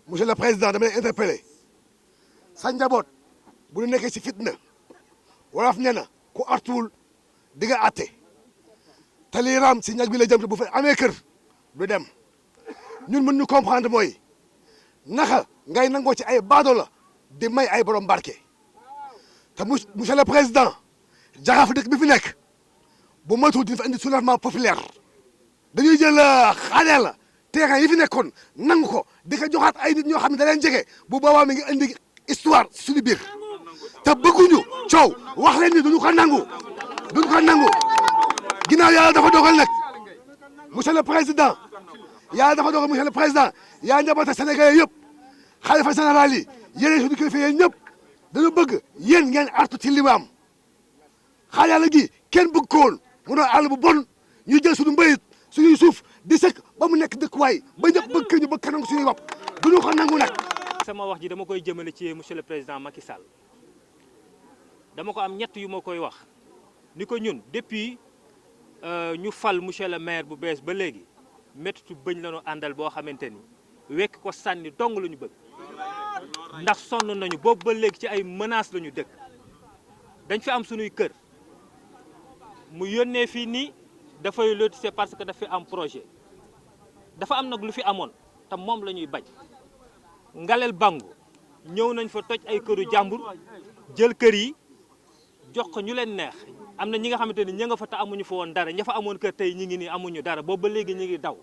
monsieur le président dama lay interpellé sa njaboot bu ñu nekkee ci fitna wolof nee na ku artuwul di nga àtte te lii raam ci ñag bi la jëm te bu fa amee kër du dem ñun mën ñu comprendre mooy naka ngay nangoo ci ay baado la di may ay borom barke te monsieur le président jaraaf dëkk bi fi nekk bu moytuwul dina fa indi soulèvement populaire dañuy jël xale la terrain yi fi nekkoon nangu ko di ko joxaat ay nit ñoo xam ne da leen jege bu boobaa mi ngi indi histoire suñu biir te bëgguñu coow wax leen ni duñu ko nangu ginnaaw yàlla dafa dogal nag monsieur le président yàlla dafa dogal monsieur le président yaa njaboote sénégalais yëpp xalifa général yi yéen suñu kilifa yéen ñëpp dañu bëgg yéen ngeen artu ci li mu am xaar yàlla gi kenn bëgg ko woon mu doon àll bu bon ñu jël suñu mbayit suñuy suuf di sëkk ba mu nekk dëkkuwaay ba ñëpp bëgg ñu bëgg kanam suñuy bopp duñu ko nangu nag. sama wax ji dama koy jëmale ci monsieur le président Macky Sall dama ko am ñett yu ma koy wax ni ko ñun depuis ñu fal monsieur le maire bu bees ba léegi méttitu bëñ la ñu àndal boo xamante ni wekk ko sànni dong la ñu bëgg ndax sonn nañu boobu ba léegi ci ay menaces la ñu dëkk dañ fi am suñuy kër mu yónnee fii nii dafay lotissé parce que dafa am projet dafa am nag lu fi amoon te moom la ñuy bañ ngalel bangu ñëw nañ fa toj ay këru jàmbur jël kër yi jox ko ñu leen neex am na ñi nga xamante ni ña nga fa te amuñu fa woon dara ña fa amoon kër tey ñi ngi nii amuñu dara boobu ba léegi ñu ngi daw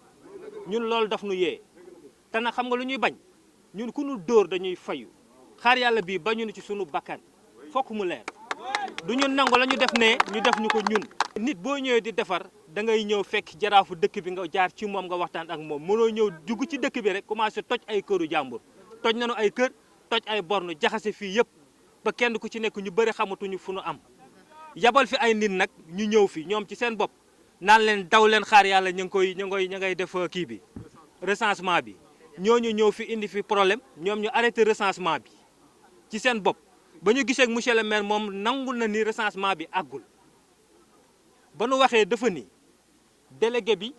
ñun loolu daf nu yee te nag xam nga lu ñuy bañ ñun ku ñu dóor dañuy fayu xaar yàlla bii bañu ci sunu bakkan fokk mu leer du ñu nangu la ñu def ne ñu def ñu ko ñun. nit boo ñëwee di defar da ngay ñëw fekk jaraafu dëkk bi nga jaar ci moom nga waxtaan ak moom mënoo ñëw dugg ci dëkk bi rek commencé toj ay këru jàmbur toj nañu ay kër toj ay borne jaxase fii yëpp ba kenn ku ci nekk ñu bëri xamatuñu fu nu am yabal fi ay nit nag ñu ñëw fi ñoom ci seen bopp naan leen daw leen xaar yàlla ñu ngay def kii bi recensement bi ñooñu ñëw fi indi fi problème ñoom ñu arrêté recensement bi ci seen bopp ba ñu gisee ak monsieur le maire moom nangul na ni recensement bi àggul ba nu waxee dafa ni délégué bi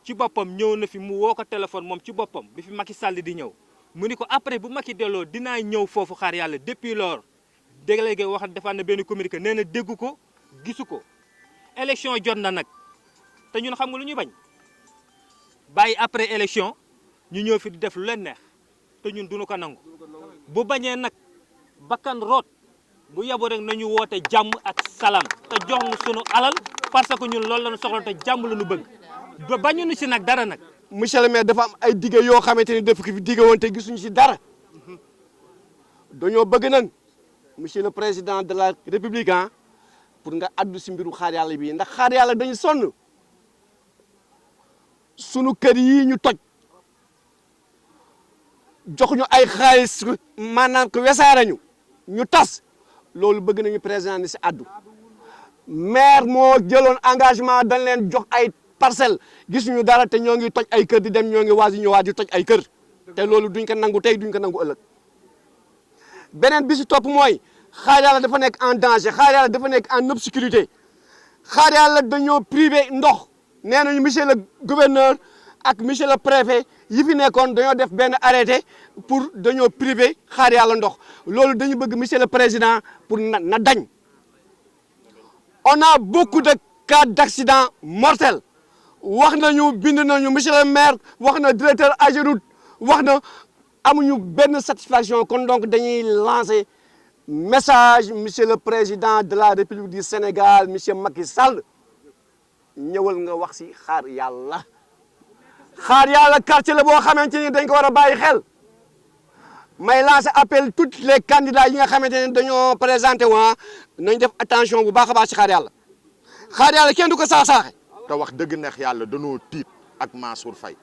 ci boppam ñëw na fi mu woo ko téléphone moom ci boppam bi fi Macky Sall di ñëw mu ni ko après bu Macky delloo dinaa ñëw foofu xaar yàlla depuis lors délégué wax defaat na benn communiqué nee na déggu ko gisu ko élection jot na nag te ñun xam nga lu ñuy bañ bàyyi après élection ñu ñëw fi di def lu leen neex te ñun duñu ko nangu bu bañee nag bakkan root bu yabu rek nañu woote jàmm ak salaam te jox ñu sunu alal parce que ñun loolu la ñu soxla te jàmm la ñu bëgg ba bañuñu si nag dara nag. monsieur le maire dafa am ay dige yoo xamante ni dafa ko fi dige woon te gisuñu si dara dañoo bëgg nag monsieur le président de la république pour nga addu si mbiru xaar yàlla bii ndax xaar yàlla dañu sonn sunu kër yi ñu toj jox ñu ay xaalis maanaam ko wesaare ñu tas loolu bëgg nañu président ni si addu maire moo jëloon engagement dañ leen jox ay parcelle gisuñu dara te ñoo ngi toj ay kër di dem ñoo ngi waaj ñëwaat di toj ay kër te loolu duñ ko nangu tey duñ ko nangu ëllëg beneen bi si topp mooy xaar yàlla dafa nekk en danger xaar yàlla dafa nekk en obscurité xaar yàlla dañoo privé ndox nee nañu monsieur le gouverneur ak monsieur le préfet yi fi nekkoon dañoo def benn arrêté pour dañoo privé xaar yàlla ndox loolu dañu bëgg monsieur le président pour na dañ on a beaucoup de cas d'accident mortel wax nañu bind nañu monsieur le maire wax na directeur AGEROUTE wax na amuñu benn satisfaction kon donc dañuy lancer message monsieur le président de la République du Sénégal monsieur Macky Sall ñëwal nga wax si xaar yàlla quartier la boo xamante ni dañ ko war a bàyyi xel may lancer appel tous les candidats yi nga xamante ne dañoo présenté waa nañ def attention bu baax a baax si xaar yàlla kenn du ko saax-saaxe te wax dëgg neex yàlla dañoo tiit ak Mansour Faye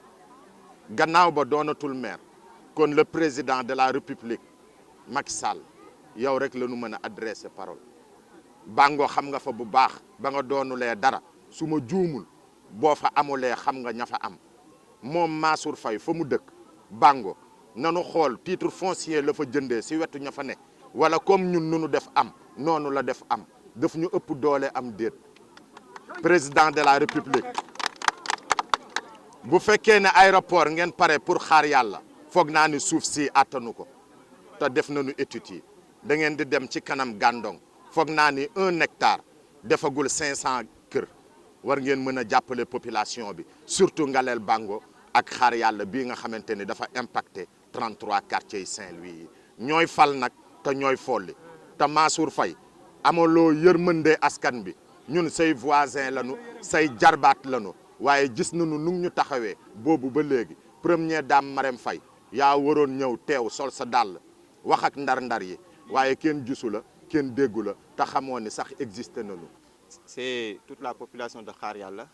gannaaw ba doonatul maire kon le président de la république Macky Sall yow rek la ñu mën a adresser parole Bango xam nga fa bu baax ba nga doonulee dara su ma juumul boo fa amulee xam nga ña fa am moom Mansour Faye fa mu dëkk Bango nanu xool titre foncier la fa jëndee si wetu ña fa ne wala comme ñun nu def am noonu la def am daf ñu ëpp doole am déet président de la république bu fekkee ne aéroport ngeen pare pour xaar yàlla foog naa ni suuf si attanu ko te def nañu études yi da ngeen di dem ci kanam Gandon foog naa ni 1 hectare defagul 500 kër war ngeen mën a jàppale population bi surtout Ngalel Bango ak xaar yàlla bii nga xamante ni dafa impacté 33 quartiers yi Saint-Louis yi ñooy fal nag te ñooy folli te Mansour Faye amaloo yërmande askan bi ñun say voisin lañu say jarbaat lañu waaye gis nañu nu ñu taxawee boobu ba léegi première dame Marème Faye yaa waroon ñëw teew sol sa dàll wax ak ndar-ndar yi waaye kenn gisu la kenn déggu la te xamoo ni sax existé nañu. C'est toute la population de Khaar Yalla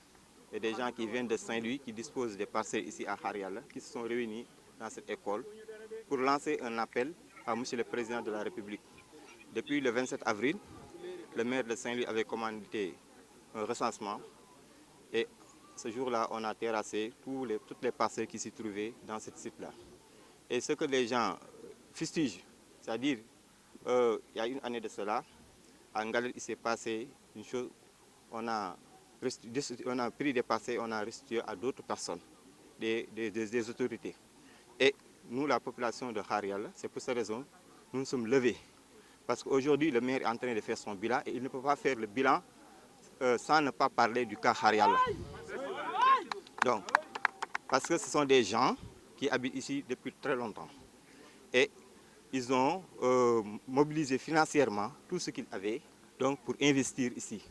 et des gens qui viennent de Saint-Louis qui disposent des parcelles ici à Khaar Yalla qui se sont réunis dans cette école pour lancer un appel à Monsieur le Président de la République. Depuis le 27 avril, le maire de Saint-Louis avait commandité un recensement et ce jour-là, on a terrassé toutes les parcelles qui s'y trouvaient dans ce site-là. Et ce que les gens fustigent, c'est-à-dire, il y a une année de cela, à Ngalel, il s'est passé une chose, on a pris des parcelles, on a restitué à d'autres personnes, des autorités. Et nous, la population de Khaar Yalla, c'est pour cette raison nous nous sommes levés. Parce qu'aujourd'hui, le maire est en train de faire son bilan et il ne peut pas faire le bilan sans ne pas parler du cas Khaar Yalla. Donc, parce que ce sont des gens qui habitent ici depuis très longtemps. Et ils ont mobilisé financièrement tout ce qu'ils avaient donc, pour investir ici.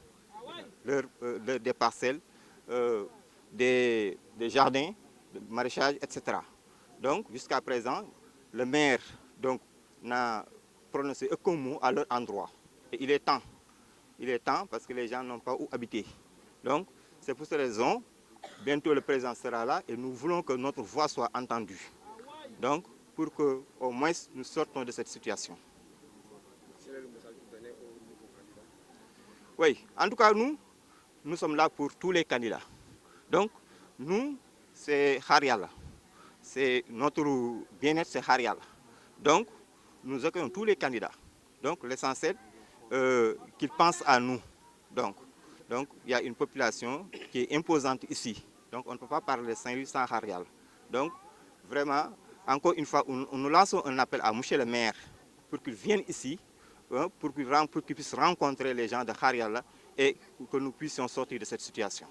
Des parcelles, des jardins, de maraîchage, etc. Donc, jusqu'à présent, le maire n'a prononcé aucun mot à leur endroit. Et il est temps parce que les gens n'ont pas où habiter. Donc, c'est pour cette raison, bientôt le président sera là et nous voulons que notre voix soit entendue. Donc, pour qu'au moins nous sortons de cette situation. Oui, en tout cas, nous sommes là pour tous les candidats. Donc, nous, c'est Khaar Yalla. C'est notre bien-être, c'est Khaar Yalla. Donc, nous accueillons tous les candidats. Donc, l'essentiel, qu'ils pensent à nous. Donc, il y a une population qui est imposante ici. Donc, on ne peut pas parler de Saint-Louis sans Khaar Yalla. Donc, vraiment, encore une fois, nous lançons un appel à monsieur le maire pour qu'il vienne ici, pour qu'il puisse rencontrer les gens de Khaar Yalla et que nous puissions sortir de cette situation.